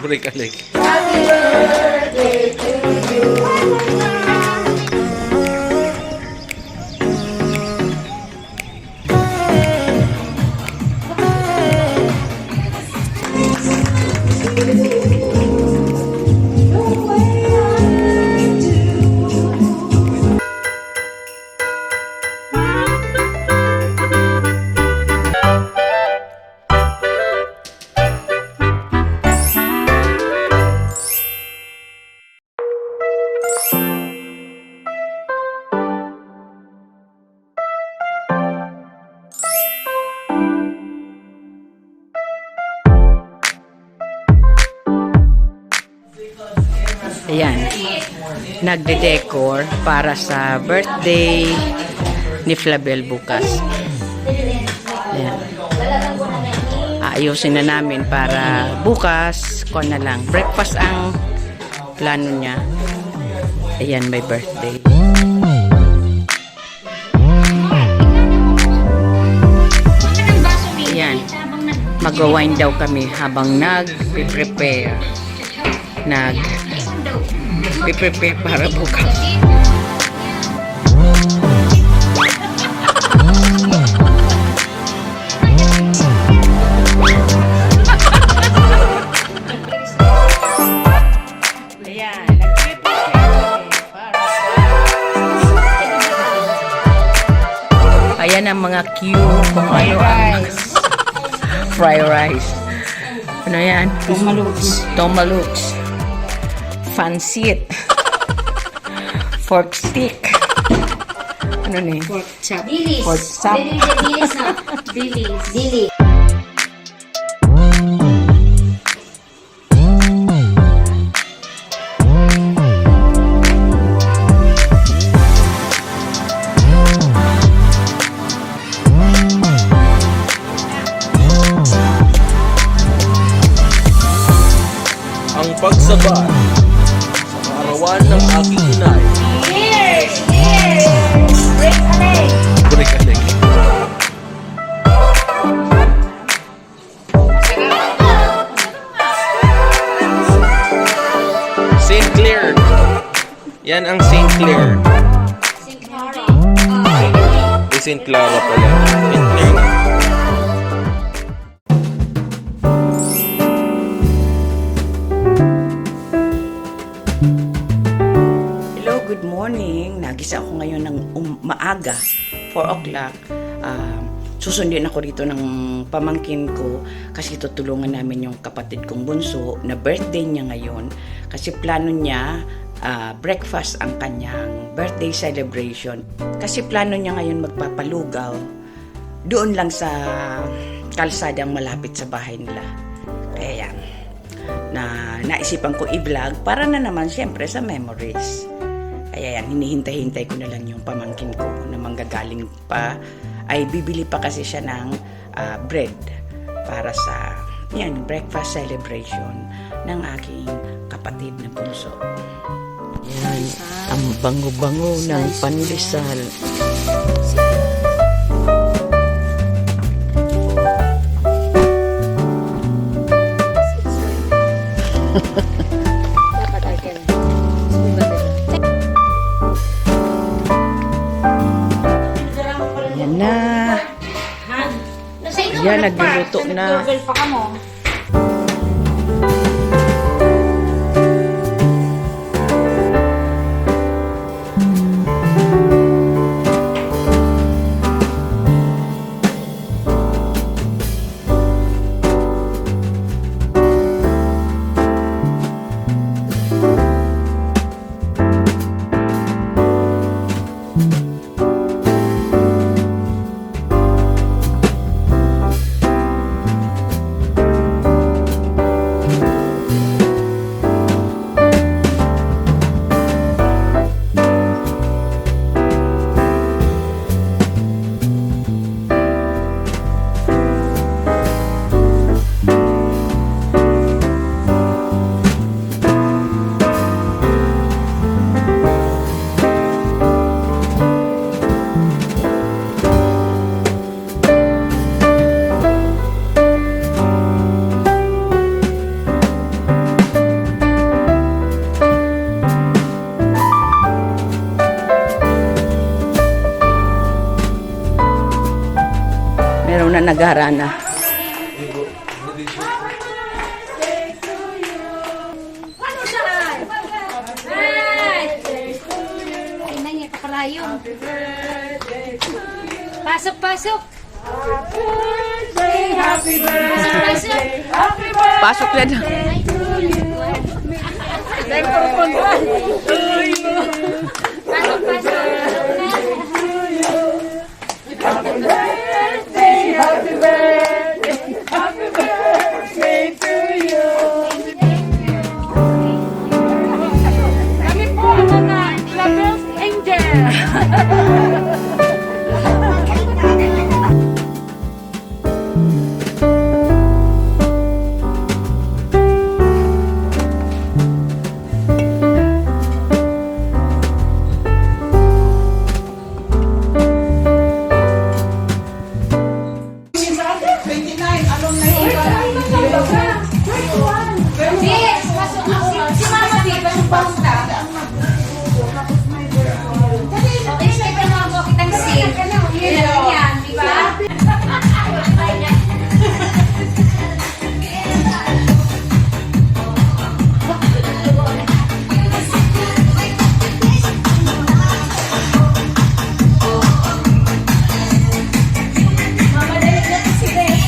Balik-alik. Happy birthday to you. Ayan, nagde-decor para sa birthday ni Flavel bukas. Ayan. Ayusin na namin para bukas, ko na lang. Breakfast ang plano niya. Ayan, may birthday. Ayan, mag-wine daw kami habang nag-prepare. Nag-prepare para bukas. Ayan, ayan ang mga cue kung ano ang fried rice. Ano yan? Tomalux. Fansit. Fork stick. Ano na yun? Pork chop. Dilis. Pork chop. Dilis na. Dilis. Dilis. Ang pagsabat sa kaarawan ng aking inay. Cheers! Cheers! Break a leg! Balik-alik. St. Clair. Yan ang St. Clair. St. Clara. St. Clara pala. St. Clair na. Hello, good morning. Nagisa ako ngayon ng maaga, 4 o'clock. Susundin ako rito ng pamangkin ko kasi tutulungan namin yung kapatid kong bunso na birthday niya ngayon. Kasi plano niya, breakfast ang kanyang birthday celebration. Kasi plano niya ngayon magpapalugaw doon lang sa kalsadang malapit sa bahay nila. Kaya yan, na naisipan ko i-vlog para na naman siyempre sa memories. Kaya yan, hinihintay-hintay ko na lang yung pamangkin ko na manggagaling pa. Ay bibili pa kasi siya ng bread para sa yan, breakfast celebration ng aking kapatid na bunso. Yan, ang bango-bango ng pandesal. Yan na. Yan, nagluluto na. Pa ka mo. nagharana. Tingnan niya, kapalayo. Pasok, pasok. Happy birthday, happy birthday, Pasok na na. Pasok, pasok. happy birthday, happy birthday to you. Kami po ang mga FLAVEL Angel. Yes, pasok. Si Mama Di, pasok basta. Okay, siya pa mga mo kitang safe. Yan, di ba? Mama, dali na si Grace.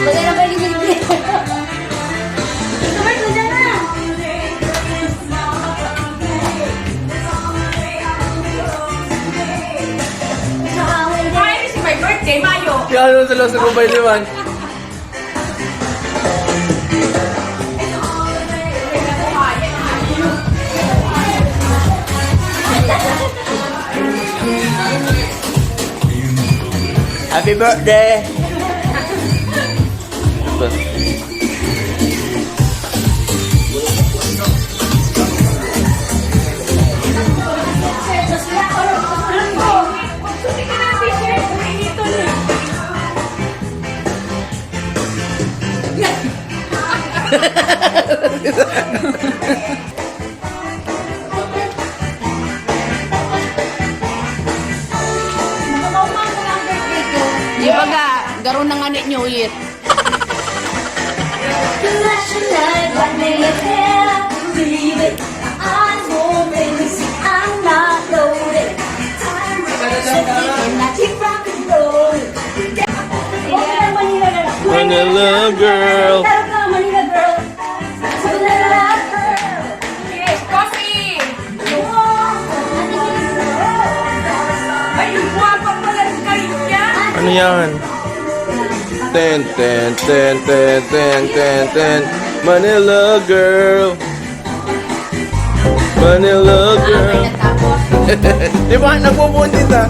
Maganda ba yung bibili? Sabay ko dyan na! Ay, this is my birthday, Mayo! Kaya sila sa Kumbay Liwan. Happy birthday! Di ba ga, garo na nga ni New Year. Manila girl. Yes, coffee! Ay, yung guwapa pala kayo yan! Ano yan? Ten, ten, ten, ten, ten, ten, ten. Manila girl. Manila girl. Di ba? Nagpupuntit ah.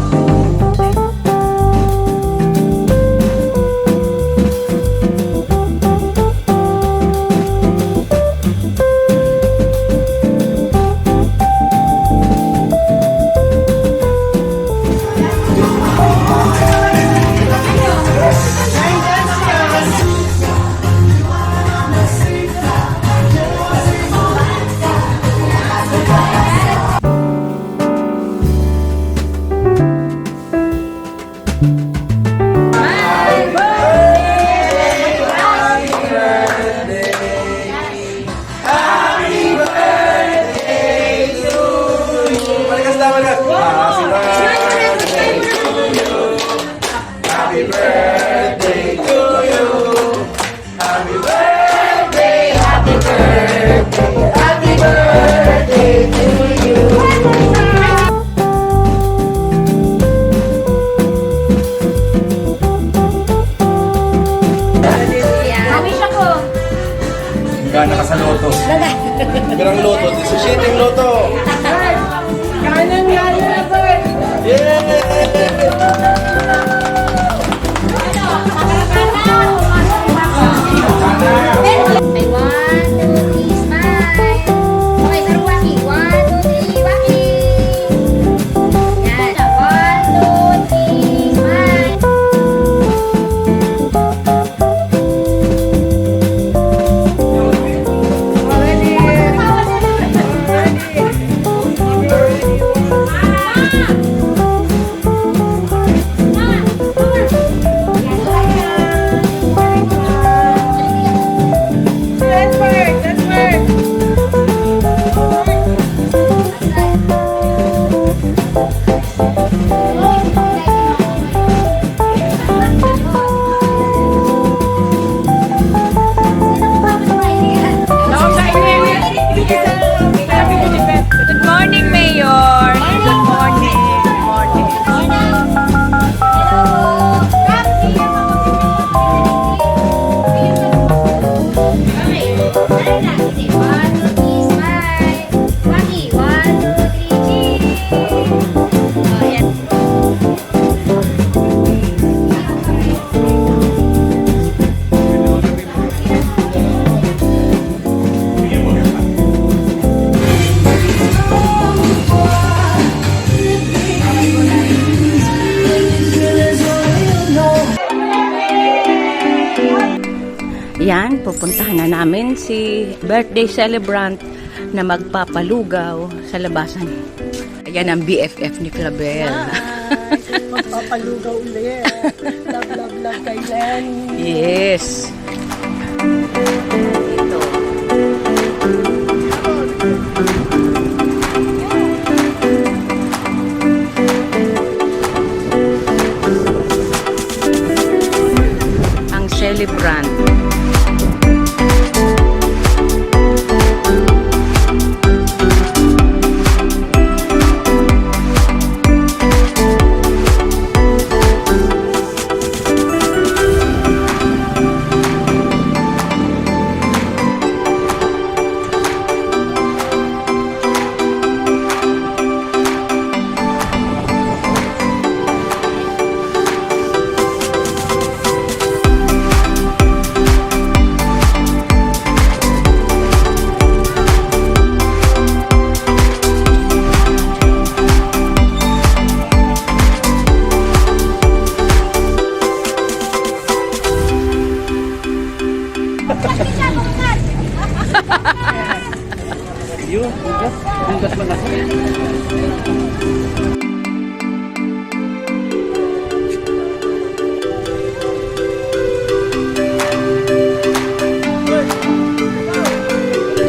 Gana ka sa loto. Pirang loto. 17 loto. Kanan na po. Ay, 1, 2, 3, smile! Okay, pero waki. 1, 2, 3, waki! Yan. 1, 2, 3, smile! Yan, pupuntahan na namin si birthday celebrant na magpapalugaw sa labasan. Ayan ang BFF ni Flavel. Magpapalugaw ulit. Love, love, love kay Len. Yes. Ito. Ang celebrant.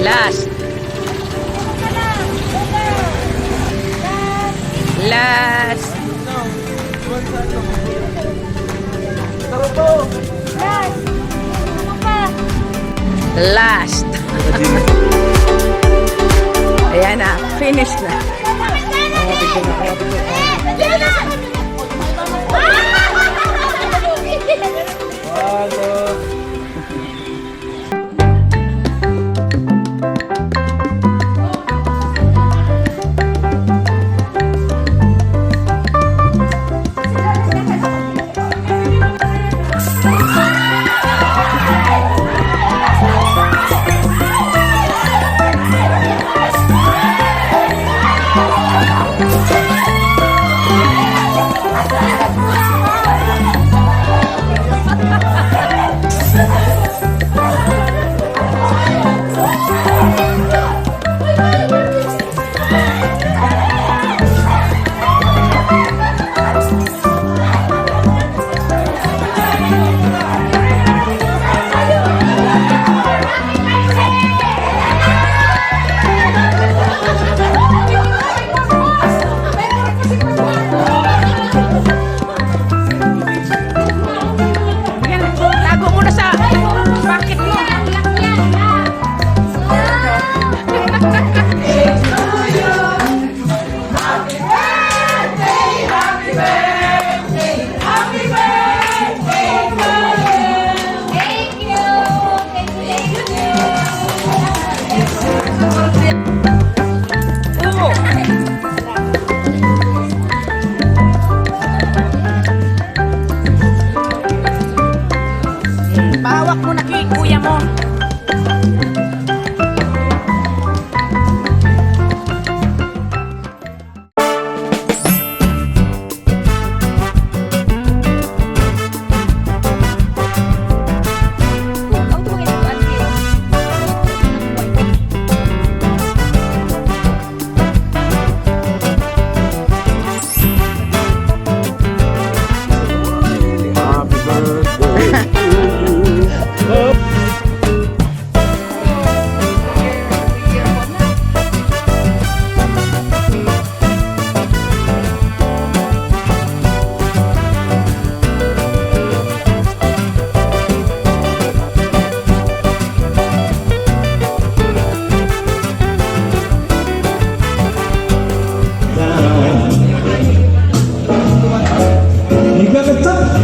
Last. Last. Last. Ayan na, finish na. Tago muna sa pocket mo. Pahawak mo na kay kuya mo. Happy birthday to you.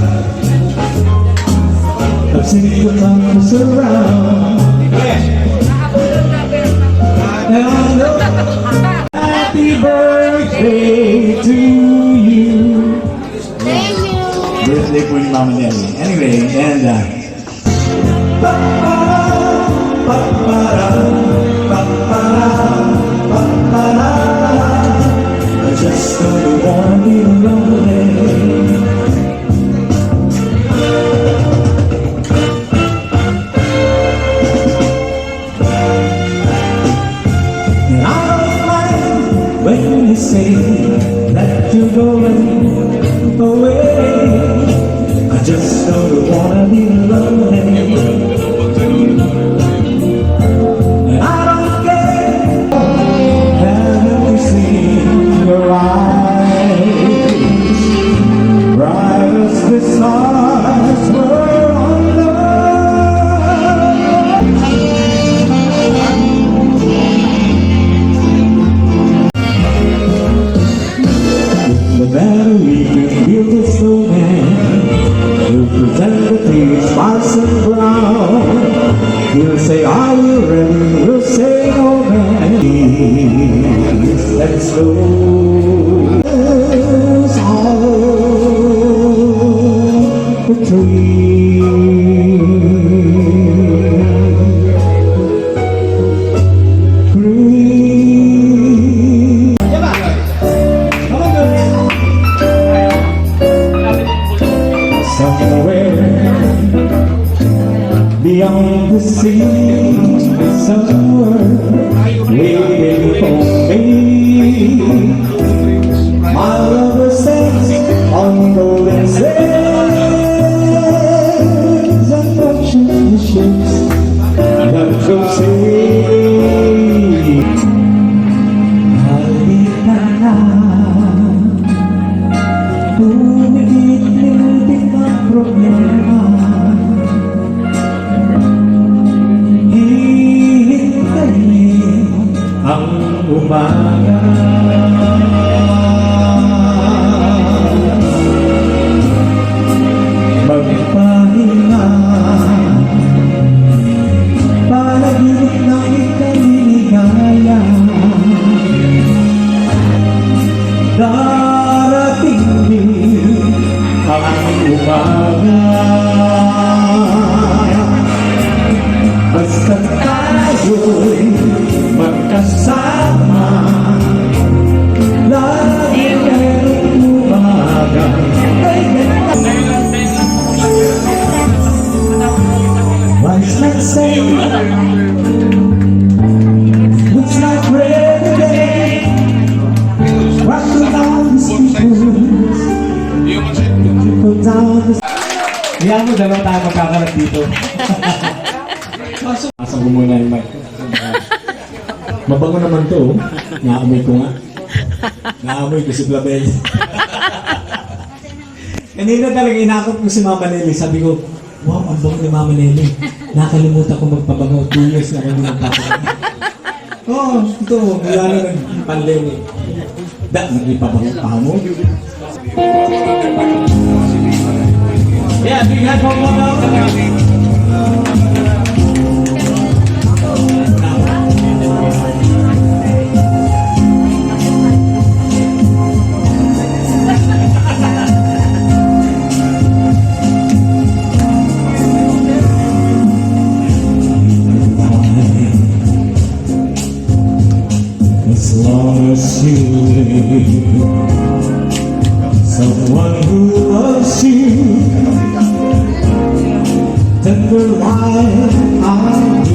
Sing the arms around. And I know happy birthday to you. Thank you. Birthday po ni Mama Nelly. Anyway, and I just don't wanna be lonely. clown. We'll say, are you ready? We'll say, oh man. Let's go. On the tree. Green. Somewhere beyond the sea, somewhere waiting for me. My lover sings on golden sands and watches the ships that go sailing. Halika na, tumigit-tigit ang problema. Hihintayin ang umaga. Magpahinga, panaginip na ikaliligaya. Darating din ang umaga. Basta tayo'y magkasama, lagi merong umaga. Wise men say, looks like rain again. Rock down the steeples, people down the... Iyan mo, dalawa tayo magkakalat dito. Asa ko muna yung mic. Mabango naman to, oh. Naamoy ko nga. Naamoy ko si FLAVEL. Kanina talaga inakot ko si Mama Nelly. Sabi ko, wow, ang bango ni Mama Nelly. Nakalimutan ko magpabango. 2 years na ako hindi magpabango. Oo, ito, wala na ng-pandemic. Nagpabango pa mo. Yeah, big hand for Mama. As long as you live, someone who loves you, tender like I do.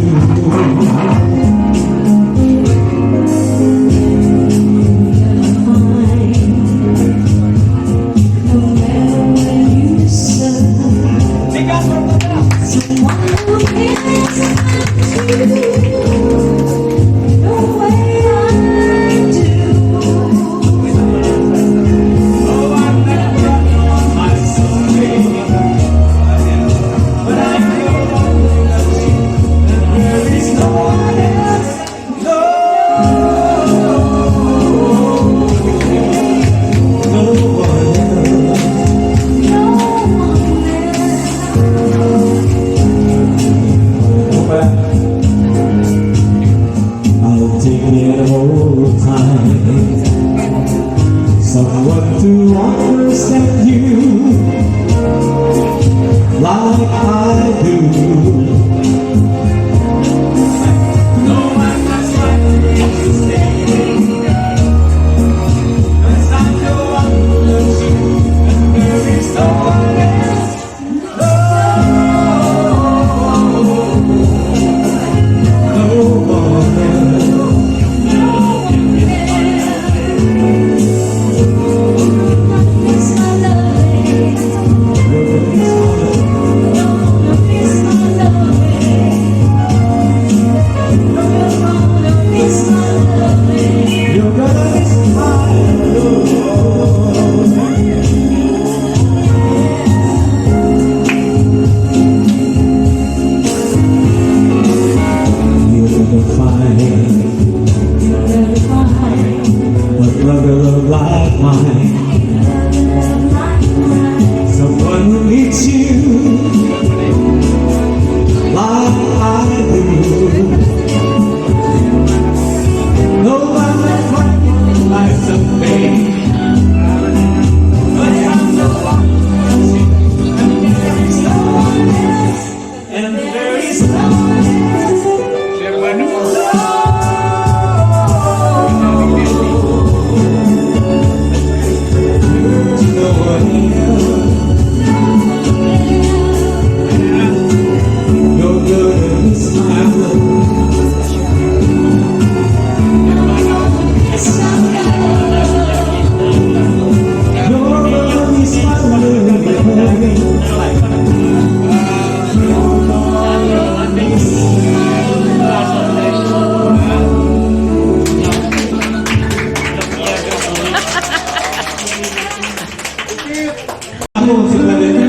Ako, si Brother na.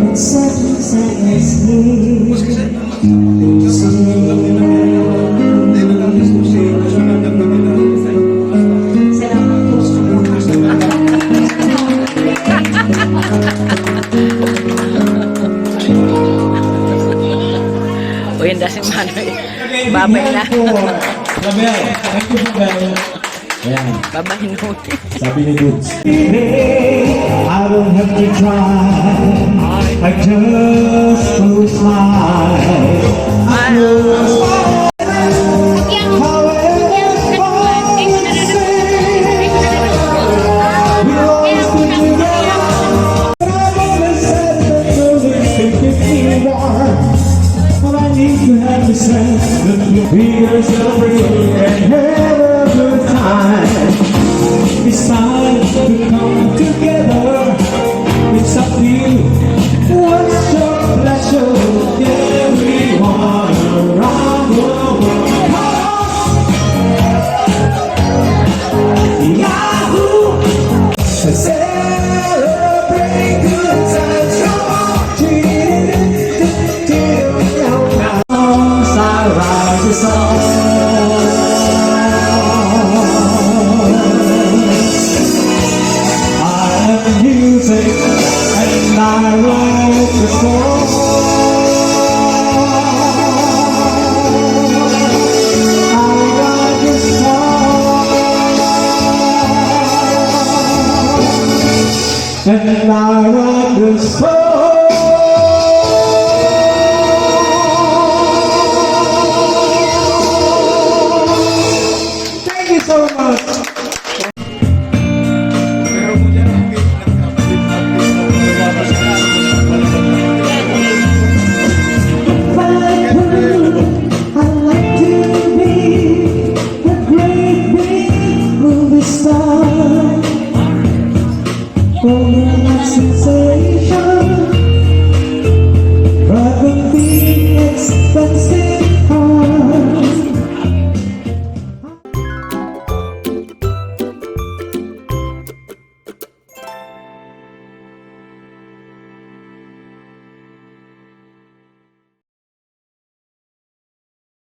It's such a sadness O yun daw si Manoy. Babay na. Flavel. Thank you, Flavel. Ayan. Babay no. Sabi ni Dukes. I don't have to try. I just close my eyes. I close my eyes. But I need to have the sense that we are celebrating.